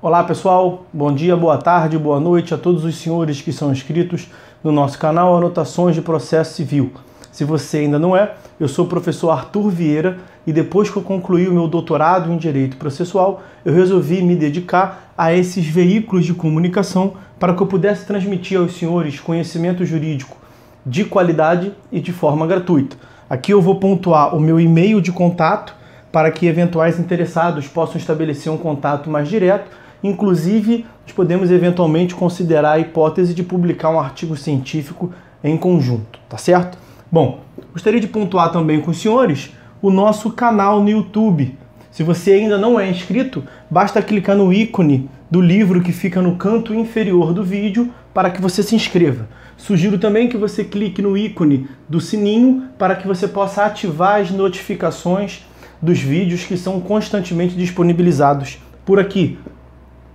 Olá pessoal, bom dia, boa tarde, boa noite a todos os senhores que são inscritos no nosso canal Anotações de Processo Civil. Se você ainda não é, eu sou o professor Arthur Vieira e depois que eu concluí o meu doutorado em Direito Processual, eu resolvi me dedicar a esses veículos de comunicação para que eu pudesse transmitir aos senhores conhecimento jurídico de qualidade e de forma gratuita. Aqui eu vou pontuar o meu e-mail de contato para que eventuais interessados possam estabelecer um contato mais direto. Inclusive, nós podemos eventualmente considerar a hipótese de publicar um artigo científico em conjunto, tá certo? Bom, gostaria de pontuar também com os senhores o nosso canal no YouTube. Se você ainda não é inscrito, basta clicar no ícone do livro que fica no canto inferior do vídeo para que você se inscreva. Sugiro também que você clique no ícone do sininho para que você possa ativar as notificações dos vídeos que são constantemente disponibilizados por aqui.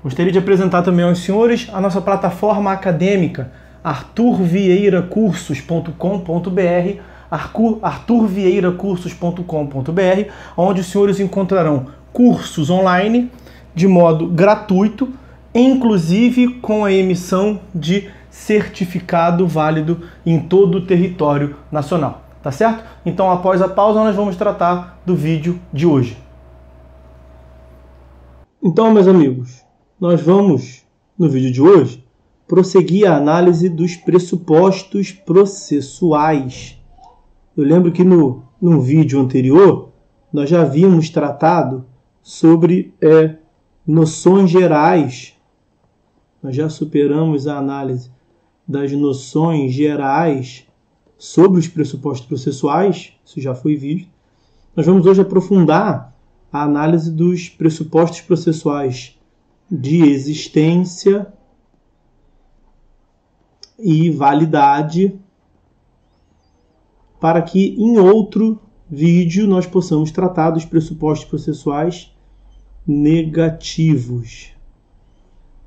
Gostaria de apresentar também aos senhores a nossa plataforma acadêmica arturvieiracursos.com.br, arturvieiracursos.com.br, onde os senhores encontrarão cursos online de modo gratuito, inclusive com a emissão de certificado válido em todo o território nacional, tá certo? Então, após a pausa, nós vamos tratar do vídeo de hoje. Então, meus amigos, nós vamos, no vídeo de hoje, prosseguir a análise dos pressupostos processuais. Eu lembro que no vídeo anterior, nós já havíamos tratado sobre noções gerais. Nós já superamos a análise das noções gerais sobre os pressupostos processuais, isso já foi visto. Nós vamos hoje aprofundar a análise dos pressupostos processuais de existência e validade, para que em outro vídeo nós possamos tratar dos pressupostos processuais negativos.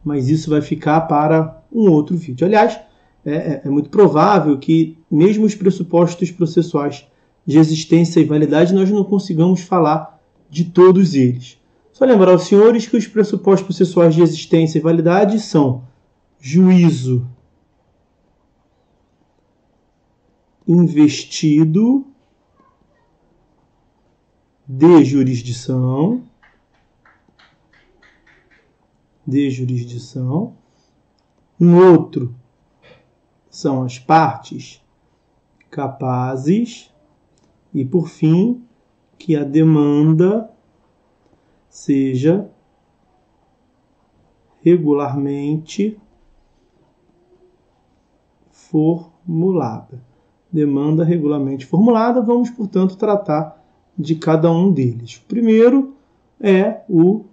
Mas isso vai ficar para um outro vídeo. Aliás, é muito provável que mesmo os pressupostos processuais de existência e validade nós não consigamos falar de todos eles. Só lembrar aos senhores que os pressupostos processuais de existência e validade são juízo investido de jurisdição, um outro são as partes capazes e, por fim, que a demanda seja regularmente formulada. Demanda regularmente formulada, vamos, portanto, tratar de cada um deles. O primeiro é o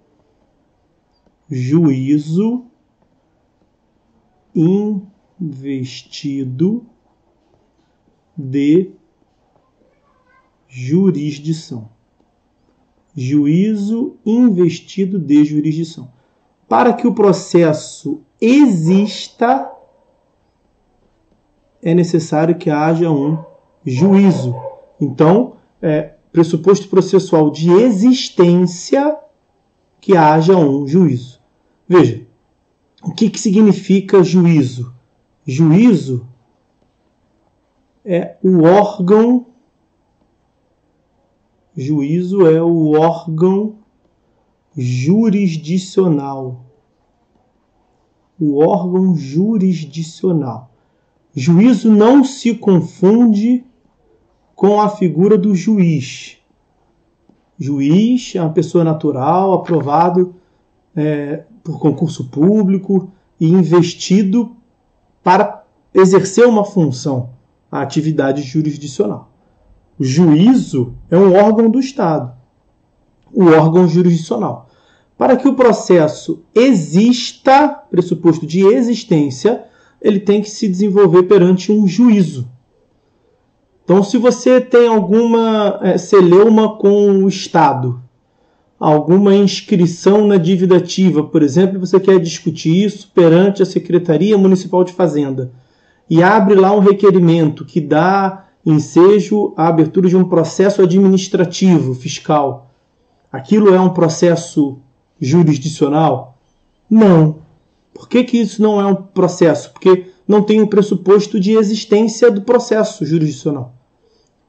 juízo investido de jurisdição. Juízo investido de jurisdição. Para que o processo exista, é necessário que haja um juízo. Então, pressuposto processual de existência, que haja um juízo. Veja, o que significa juízo? Juízo é o órgão. Juízo é o órgão jurisdicional. O órgão jurisdicional. Juízo não se confunde com a figura do juiz. Juiz é uma pessoa natural, aprovado por concurso público e investido para exercer uma função, a atividade jurisdicional. O juízo é um órgão do Estado, o órgão jurisdicional. Para que o processo exista, pressuposto de existência, ele tem que se desenvolver perante um juízo. Então, se você tem alguma celeuma com o Estado, alguma inscrição na dívida ativa, por exemplo, você quer discutir isso perante a Secretaria Municipal de Fazenda, e abre lá um requerimento que dá ensejo à abertura de um processo administrativo fiscal. Aquilo é um processo jurisdicional? Não. Por que isso não é um processo? Porque não tem o pressuposto de existência do processo jurisdicional.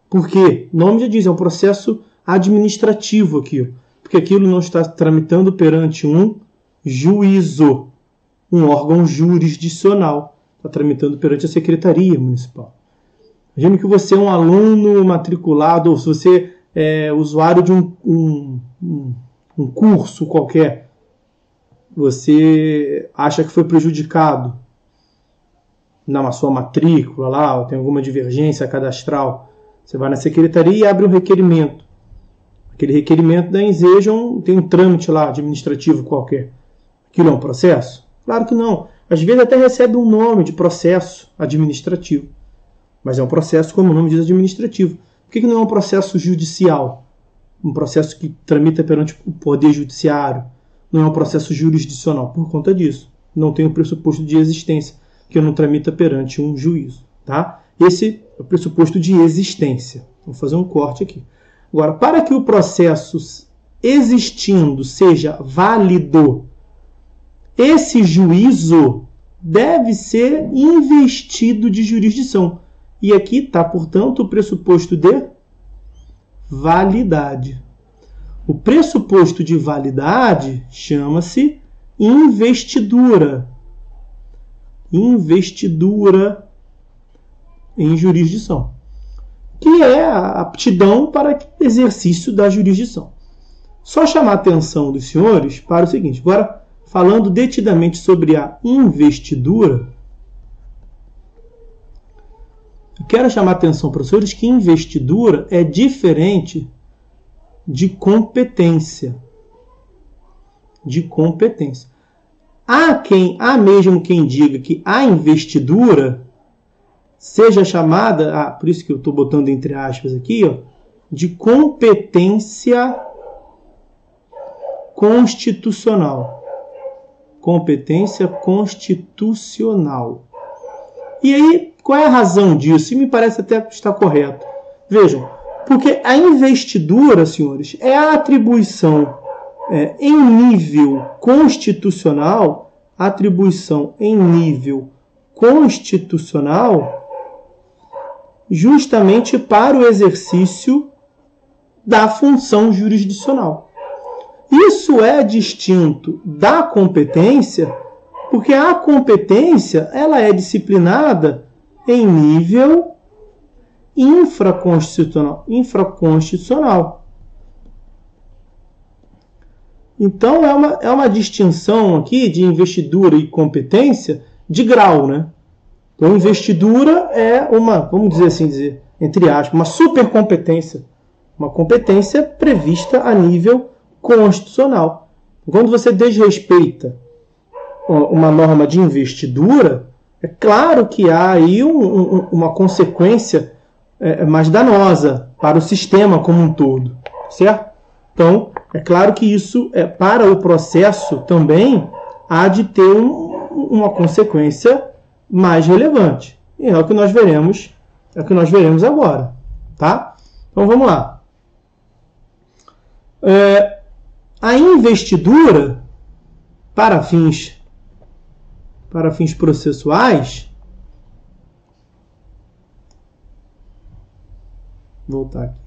Por quê? O nome já diz, é um processo administrativo aqui. Porque aquilo não está tramitando perante um juízo, um órgão jurisdicional. Está tramitando perante a Secretaria Municipal. Imagine que você é um aluno matriculado, ou se você é usuário de um curso qualquer, você acha que foi prejudicado na sua matrícula lá, ou tem alguma divergência cadastral, você vai na secretaria e abre um requerimento. Aquele requerimento da Ensejam tem um trâmite lá administrativo qualquer. Aquilo é um processo? Claro que não. Às vezes até recebe um nome de processo administrativo. Mas é um processo, como o nome diz, administrativo. Por que não é um processo judicial? Um processo que tramita perante o Poder Judiciário. Não é um processo jurisdicional. Por conta disso. Não tem o pressuposto de existência, que não tramita perante um juízo. Tá? Esse é o pressuposto de existência. Vou fazer um corte aqui. Agora, para que o processo existindo seja válido, esse juízo deve ser investido de jurisdição. E aqui está, portanto, o pressuposto de validade. O pressuposto de validade chama-se investidura. Investidura em jurisdição, que é a aptidão para exercício da jurisdição. Só chamar a atenção dos senhores para o seguinte. Agora, falando detidamente sobre a investidura, eu quero chamar a atenção para os senhores que investidura é diferente de competência. De competência. Há mesmo quem diga que a investidura seja chamada, por isso que eu estou botando entre aspas aqui, de competência constitucional. Competência constitucional. E aí, qual é a razão disso? E me parece até que está correto. Vejam, porque a investidura, senhores, é a atribuição em nível constitucional, justamente para o exercício da função jurisdicional. Isso é distinto da competência, porque a competência ela é disciplinada em nível infraconstitucional. Então, é uma distinção aqui de investidura e competência de grau, né? Então, investidura é vamos dizer assim, entre aspas, uma supercompetência. Uma competência prevista a nível constitucional. Quando você desrespeita uma norma de investidura, é claro que há aí uma consequência mais danosa para o sistema como um todo, certo? Então, é claro que isso, para o processo também, há de ter uma consequência mais relevante. E é o que nós veremos, agora. Tá? Então, vamos lá. A investidura, para fins processuais, vou voltar aqui.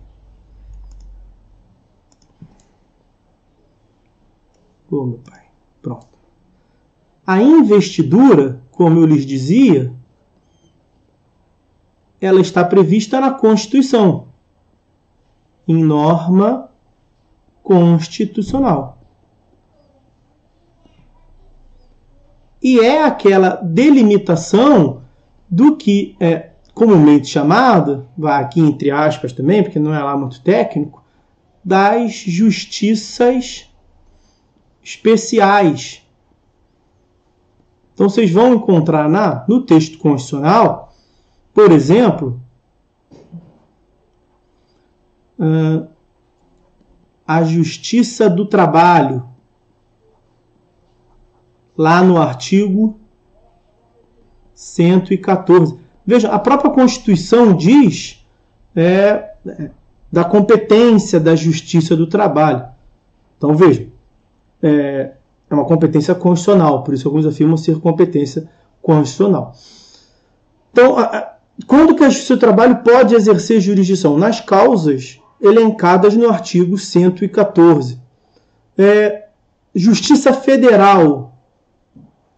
Meu pai. Pronto. A investidura, como eu lhes dizia, ela está prevista na Constituição, em norma constitucional. E é aquela delimitação do que é comumente chamada, vai aqui entre aspas também, porque não é lá muito técnico, das justiças especiais. Então, vocês vão encontrar no texto constitucional, por exemplo, a Justiça do Trabalho, lá no artigo 114. Veja, a própria Constituição diz da competência da Justiça do Trabalho. Então, veja, É uma competência constitucional, por isso alguns afirmam ser competência constitucional. Então, quando que a Justiça do Trabalho pode exercer jurisdição? Nas causas elencadas no artigo 114. Justiça Federal,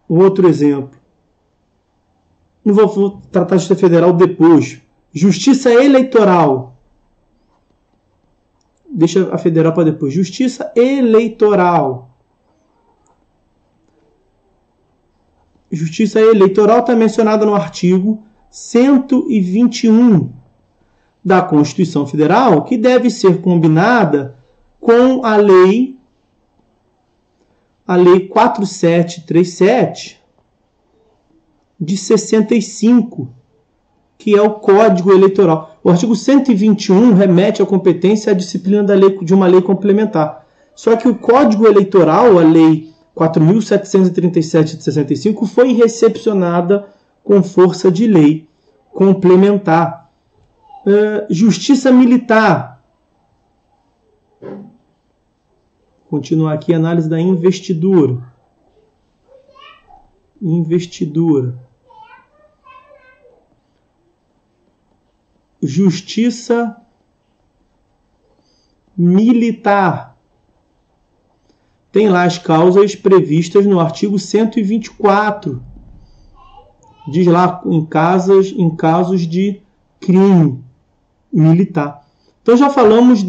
um outro exemplo. Não vou tratar de Justiça Federal depois. Justiça Eleitoral. Deixa a Federal para depois. Justiça Eleitoral. Justiça Eleitoral está mencionada no artigo 121 da Constituição Federal, que deve ser combinada com a Lei 4737 de 65, que é o Código Eleitoral. O artigo 121 remete à competência e à disciplina de uma lei complementar. Só que o Código Eleitoral, a Lei 4.737 de 65, foi recepcionada com força de lei complementar. Justiça Militar. Continuar aqui a análise da investidura. Justiça Militar. Tem lá as causas previstas no artigo 124. Diz lá em casos de crime militar. Então já falamos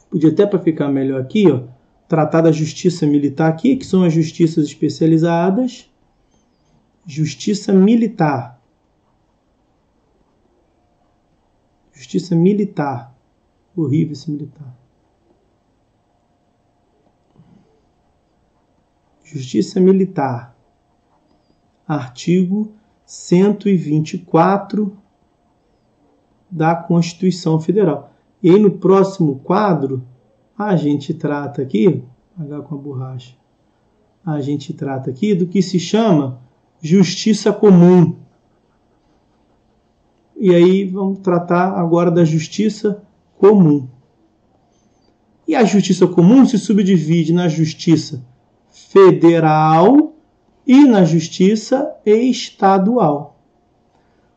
podia até para ficar melhor aqui, tratar da justiça militar aqui, que são as justiças especializadas. Justiça militar. Justiça militar. Horrível esse militar. Justiça Militar. Artigo 124 da Constituição Federal. E aí no próximo quadro, a gente trata aqui, H com a borracha, a gente trata aqui do que se chama Justiça Comum. E aí vamos tratar agora da Justiça Comum. E a Justiça Comum se subdivide na Justiça Federal e na Justiça Estadual.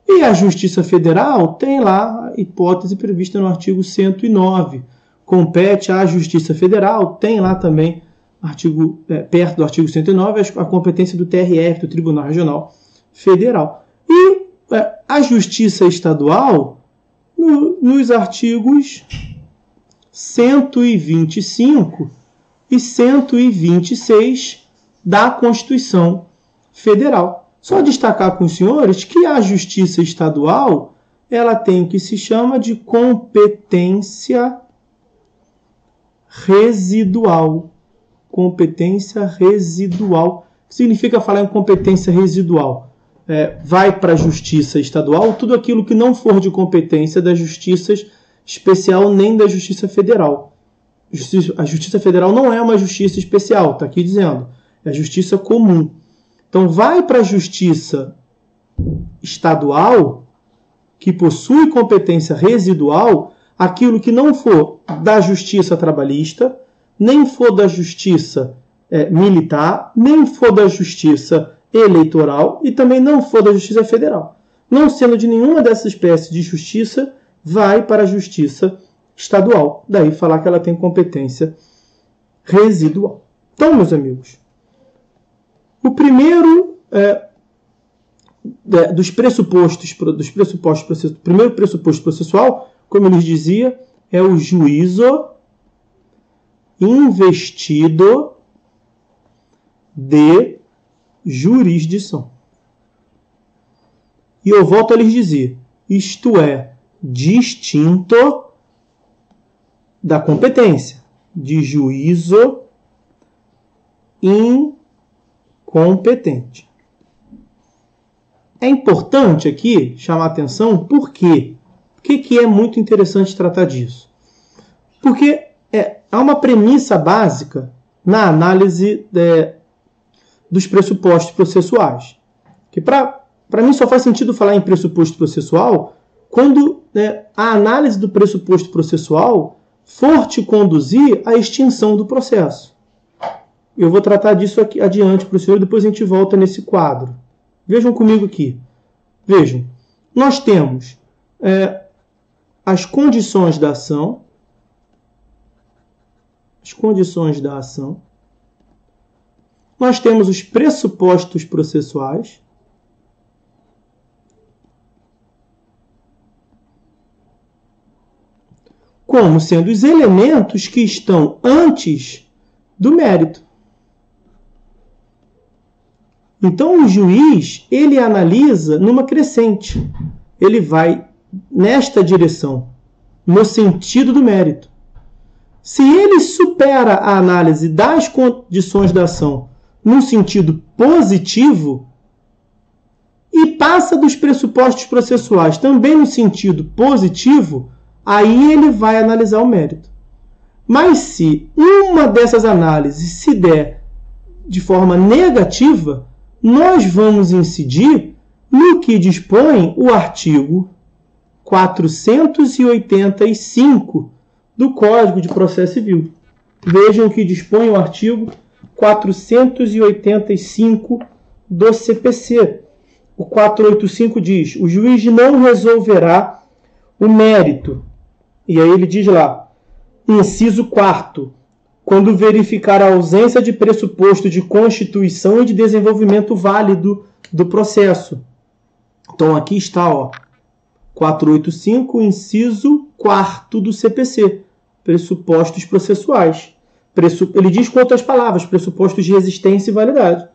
E a Justiça Federal tem lá a hipótese prevista no artigo 109. Compete à Justiça Federal, tem lá também, perto do artigo 109, a competência do TRF, do Tribunal Regional Federal. E a Justiça Estadual, nos artigos 125 e 126 da Constituição Federal. Só destacar com os senhores que a Justiça Estadual ela tem o que se chama de competência residual. Competência residual. O que significa falar em competência residual? Vai para a Justiça Estadual tudo aquilo que não for de competência da Justiça Especial nem da Justiça Federal. A Justiça Federal não é uma justiça especial, está aqui dizendo. É a Justiça Comum. Então, vai para a Justiça Estadual, que possui competência residual, aquilo que não for da Justiça Trabalhista, nem for da Justiça Militar, nem for da Justiça Eleitoral e também não for da Justiça Federal. Não sendo de nenhuma dessas espécies de justiça, vai para a Justiça Estadual. Daí falar que ela tem competência residual. Então, meus amigos, o primeiro dos pressupostos primeiro pressuposto processual, como eu lhes dizia, é o juízo investido de jurisdição. E eu volto a lhes dizer, isto é distinto da competência, de juízo incompetente. É importante aqui chamar a atenção por quê? Por que é muito interessante tratar disso? Porque há uma premissa básica na análise dos pressupostos processuais. Que para mim só faz sentido falar em pressuposto processual quando a análise do pressuposto processual for te conduzir à extinção do processo. Eu vou tratar disso aqui adiante para o senhor, depois a gente volta nesse quadro. Vejam comigo aqui. Vejam, nós temos as condições da ação. As condições da ação. Nós temos os pressupostos processuais. Como sendo os elementos que estão antes do mérito. Então, o juiz, ele analisa numa crescente. Ele vai nesta direção, no sentido do mérito. Se ele supera a análise das condições da ação num sentido positivo e passa dos pressupostos processuais também no sentido positivo, aí ele vai analisar o mérito. Mas se uma dessas análises se der de forma negativa, nós vamos incidir no que dispõe o artigo 485 do Código de Processo Civil. Vejam o que dispõe o artigo 485 do CPC. O 485 diz: o juiz não resolverá o mérito. E aí ele diz lá, inciso 4º, quando verificar a ausência de pressuposto de constituição e de desenvolvimento válido do processo. Então aqui está, 485, inciso 4º do CPC, pressupostos processuais. Ele diz com outras palavras, pressupostos de existência e validade.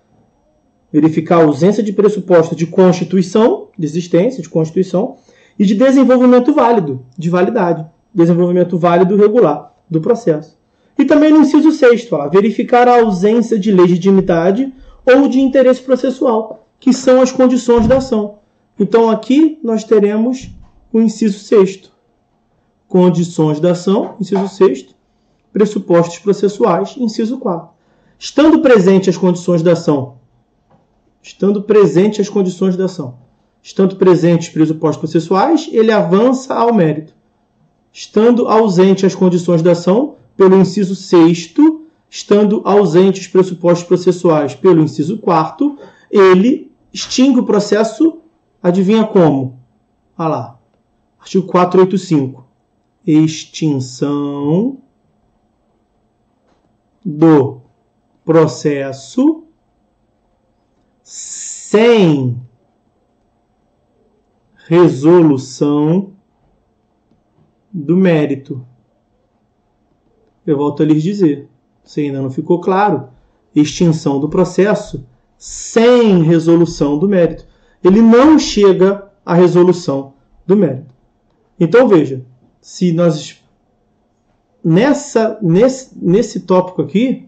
Verificar a ausência de pressuposto de constituição, de existência, de constituição, e de desenvolvimento válido, de validade. Desenvolvimento válido regular do processo. E também no inciso 6º, verificar a ausência de legitimidade ou de interesse processual, que são as condições da ação. Então aqui nós teremos o inciso 6º. Condições da ação, inciso 6º. Pressupostos processuais, inciso 4º. Estando presentes as condições da ação, estando presentes os pressupostos processuais, ele avança ao mérito. Estando ausente as condições da ação, pelo inciso 6º, estando ausentes os pressupostos processuais, pelo inciso 4º, ele extingue o processo, adivinha como? Olha lá, artigo 485. Extinção do processo sem resolução do mérito. Eu volto a lhes dizer, se ainda não ficou claro, extinção do processo sem resolução do mérito. Ele não chega à resolução do mérito. Então veja, se nós nesse tópico aqui,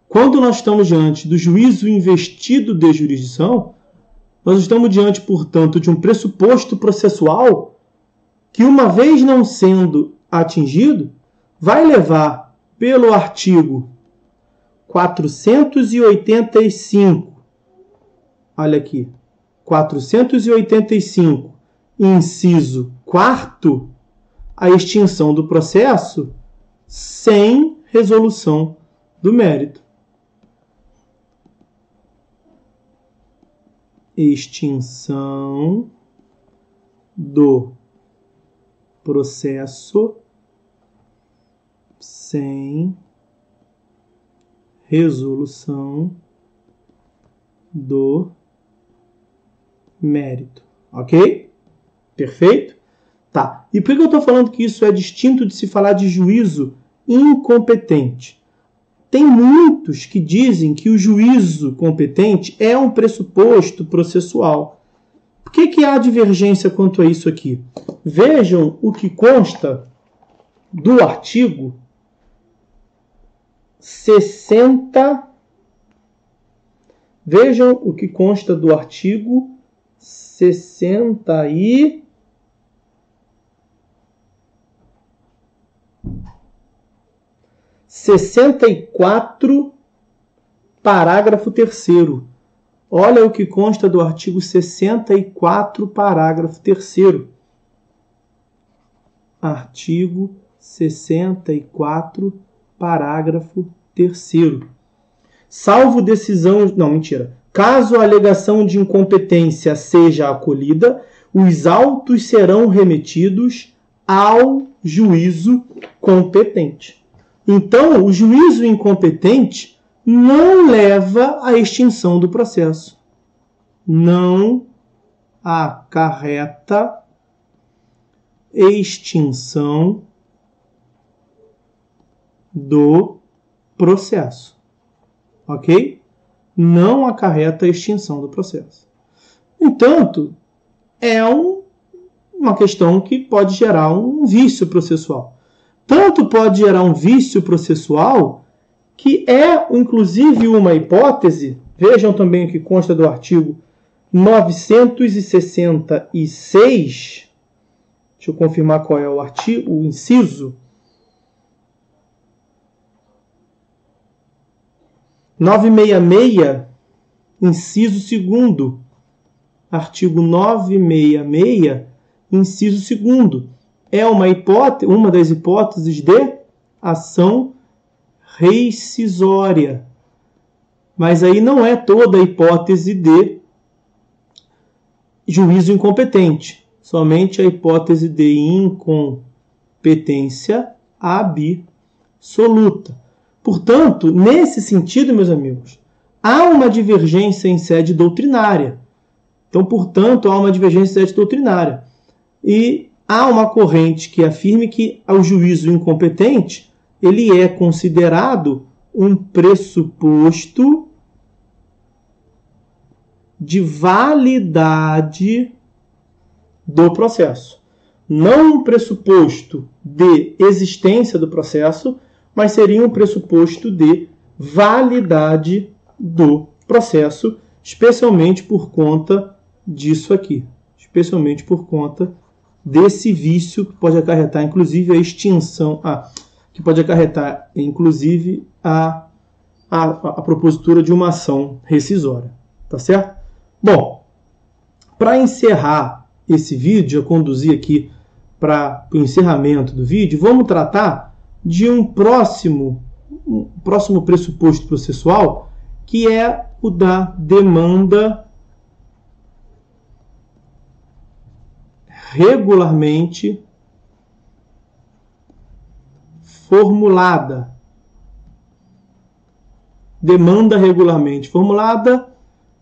quando nós estamos diante do juízo investido de jurisdição, nós estamos diante, portanto, de um pressuposto processual que, uma vez não sendo atingido, vai levar pelo artigo 485, olha aqui, 485, inciso 4º, a extinção do processo sem resolução do mérito. Extinção do processo sem resolução do mérito. Ok? Perfeito? Tá. E por que eu estou falando que isso é distinto de se falar de juízo incompetente? Tem muitos que dizem que o juízo competente é um pressuposto processual. Por que há divergência quanto a isso aqui? Vejam o que consta do artigo 60. Vejam o que consta do artigo 64 Parágrafo 3º. Olha o que consta do artigo 64, parágrafo 3º. Artigo 64, parágrafo 3º. Salvo decisão... Não, mentira. Caso a alegação de incompetência seja acolhida, os autos serão remetidos ao juízo competente. Então, o juízo incompetente não leva à extinção do processo. Não acarreta extinção do processo. Ok? Não acarreta extinção do processo. No entanto, é uma questão que pode gerar um vício processual. Tanto pode gerar um vício processual que é, inclusive, uma hipótese. Vejam também o que consta do artigo 966. Deixa eu confirmar qual é o artigo, o inciso. 966, inciso 2º. Artigo 966, inciso 2º. É uma das hipóteses de ação rescisória. Mas aí não é toda a hipótese de juízo incompetente. Somente a hipótese de incompetência absoluta. Portanto, nesse sentido, meus amigos, há uma divergência em sede doutrinária. Então, portanto, há uma divergência em sede doutrinária. E há uma corrente que afirme que o juízo incompetente ele é considerado um pressuposto de validade do processo. Não um pressuposto de existência do processo, mas seria um pressuposto de validade do processo, especialmente por conta disso aqui. Especialmente por conta desse vício que pode acarretar, inclusive, a extinção, que pode acarretar, inclusive, a propositura de uma ação rescisória. Tá certo? Bom, para encerrar esse vídeo, eu conduzi aqui para o encerramento do vídeo, vamos tratar de um próximo pressuposto processual, que é o da demanda regularmente formulada. Demanda regularmente formulada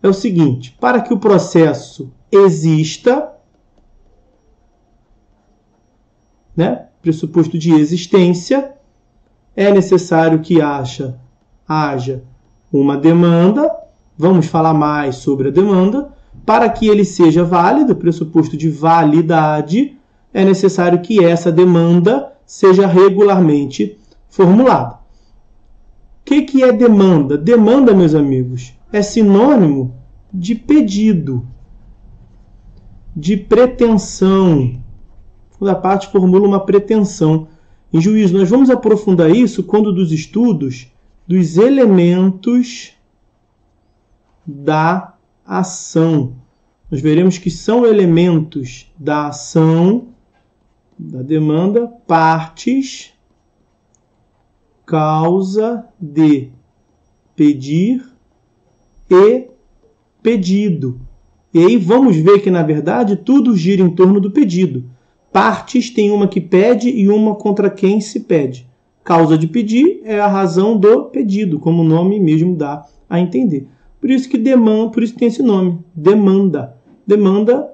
é o seguinte: para que o processo exista, né, pressuposto de existência, é necessário que haja uma demanda. Vamos falar mais sobre a demanda. Para que ele seja válido, pressuposto de validade, é necessário que essa demanda seja regularmente formulada. O que é demanda? Demanda, meus amigos, é sinônimo de pedido, de pretensão. Toda parte formula uma pretensão. Em juízo, nós vamos aprofundar isso quando dos estudos dos elementos da ação. Nós veremos que são elementos da ação, da demanda, partes, causa de pedir e pedido. E aí vamos ver que, na verdade, tudo gira em torno do pedido. Partes tem uma que pede e uma contra quem se pede. Causa de pedir é a razão do pedido, como o nome mesmo dá a entender. Por isso que por isso tem esse nome, demanda. Demanda,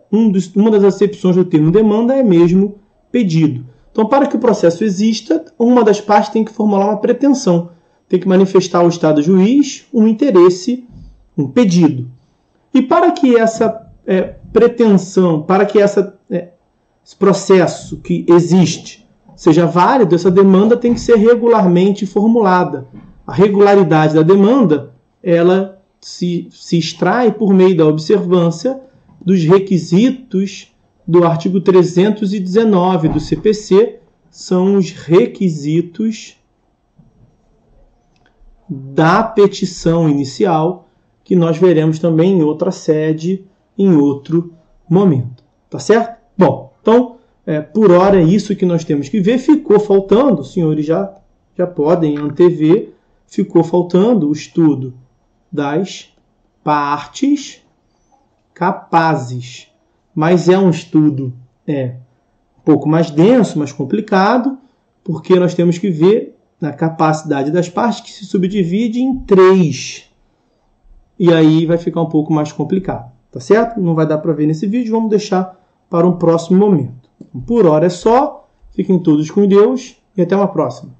uma das acepções do termo demanda é mesmo pedido. Então, para que o processo exista, uma das partes tem que formular uma pretensão. Tem que manifestar ao Estado juiz um interesse, um pedido. E para que essa pretensão, para que esse processo que existe seja válido, essa demanda tem que ser regularmente formulada. A regularidade da demanda, ela se extrai por meio da observância dos requisitos do artigo 319 do CPC, são os requisitos da petição inicial, que nós veremos também em outra sede, em outro momento. Tá certo? Bom, então, por hora é isso que nós temos que ver. Ficou faltando, os senhores já podem antever, ficou faltando o estudo das partes capazes. Mas é um estudo um pouco mais denso, mais complicado, porque nós temos que ver a capacidade das partes, que se subdivide em 3. E aí vai ficar um pouco mais complicado. Tá certo? Não vai dar para ver nesse vídeo, vamos deixar para um próximo momento. Por hora é só. Fiquem todos com Deus e até uma próxima.